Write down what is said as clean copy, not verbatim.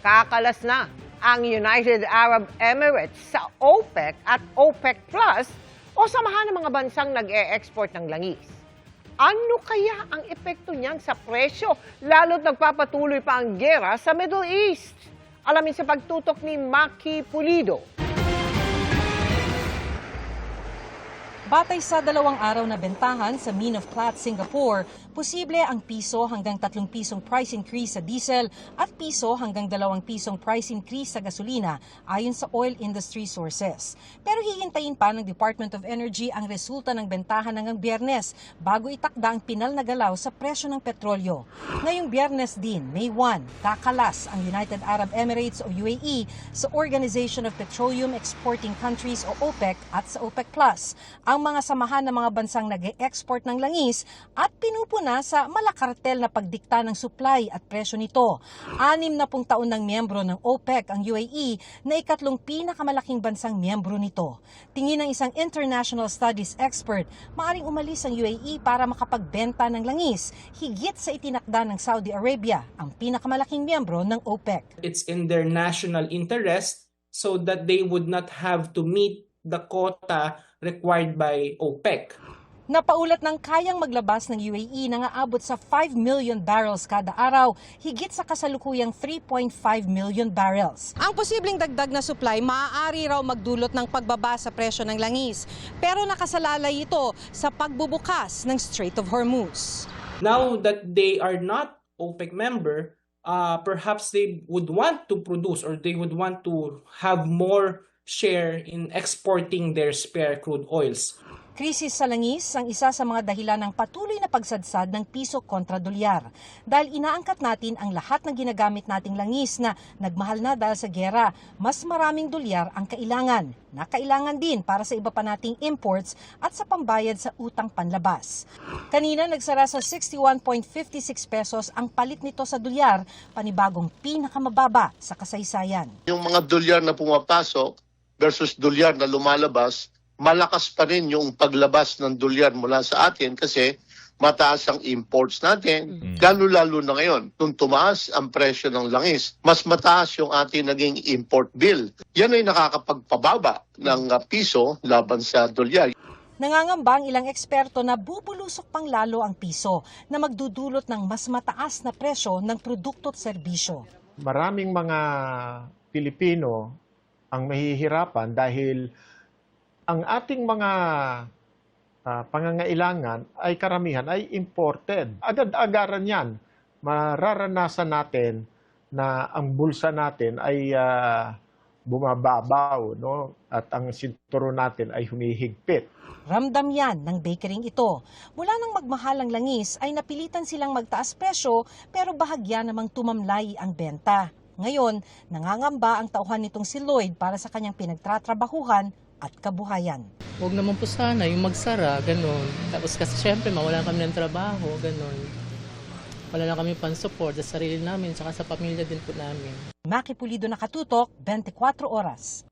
Kakalas na ang United Arab Emirates sa OPEC at OPEC Plus o samahan ng mga bansang nag-e-export ng langis. Ano kaya ang epekto niyan sa presyo, lalo't nagpapatuloy pa ang gera sa Middle East? Alamin sa pagtutok ni Maki Pulido. Batay sa 2 araw na bentahan sa Min of Platts, Singapore, posible ang piso hanggang 3 pisong price increase sa diesel at piso hanggang 2 pisong price increase sa gasolina ayon sa oil industry sources. Pero hihintayin pa ng Department of Energy ang resulta ng bentahan hanggang Biyernes bago itakda ang pinal na galaw sa presyo ng petrolyo. Ngayong Biyernes din, May 1, kakalas ang United Arab Emirates o UAE sa Organization of Petroleum Exporting Countries o OPEC at sa OPEC Plus. Ang mga samahan ng mga bansang nag-e-export ng langis at pinupuna sa malakartel na pagdikta ng supply at presyo nito. 60 taon ng miyembro ng OPEC ang UAE na ikatlong pinakamalaking bansang miyembro nito. Tingin ng isang international studies expert, maaring umalis ang UAE para makapagbenta ng langis, higit sa itinakda ng Saudi Arabia, ang pinakamalaking miyembro ng OPEC. It's in their national interest so that they would not have to meet the quota required by OPEC. Napaulat ng kayang maglabas ng UAE na aabot sa 5 million barrels kada araw, higit sa kasalukuyang 3.5 million barrels. Ang posibleng dagdag na supply maaari raw magdulot ng pagbaba sa presyo ng langis, pero nakasalalay ito sa pagbubukas ng Strait of Hormuz. Now that they are not OPEC member, perhaps they would want to produce or they would want to have more share in exporting their spare crude oils. Krisis sa langis ang isa sa mga dahilan ng patuloy na pagsadsad ng piso kontra dolyar. Dahil inaangkat natin ang lahat ng ginagamit nating langis na nagmahal na dahil sa gera, mas maraming dolyar ang kailangan. Nakailangan din para sa iba pa nating imports at sa pambayad sa utang panlabas. Kanina nagsara sa 61.56 pesos ang palit nito sa dolyar, panibagong pinakamababa sa kasaysayan. Yung mga dolyar na pumapasok versus dolyar na lumalabas, malakas pa rin yung paglabas ng dolyar mula sa atin kasi mataas ang imports natin, lalo-lalo na ngayon. Nung tumaas ang presyo ng langis, mas mataas yung ating naging import bill. Yan ay nakakapagpababa ng piso laban sa dolyar. Nangangamba ang ilang eksperto na bubulusok pang lalo ang piso na magdudulot ng mas mataas na presyo ng produkto at serbisyo. Maraming mga Pilipino ang mahihirapan dahil ang ating mga pangangailangan ay karamihan ay imported. Agad-agaran yan. Mararanasan natin na ang bulsa natin ay bumababaw, no? At ang sinturo natin ay humihigpit. Ramdam yan ng bakeryng ito. Mula nang magmahal ang langis ay napilitan silang magtaas presyo pero bahagya namang tumamlay ang benta. Ngayon, nangangamba ang tauhan nitong si Lloyd para sa kanyang pinagtatrabahuhan at kabuhayan. Huwag naman po sana yung magsara, ganun. Tapos kasi syempre mawalan kami ng trabaho, ganun. Wala na kami pan-support sa sarili namin, tsaka sa pamilya din po namin. Maki Pulido, nakatutok, 24 oras.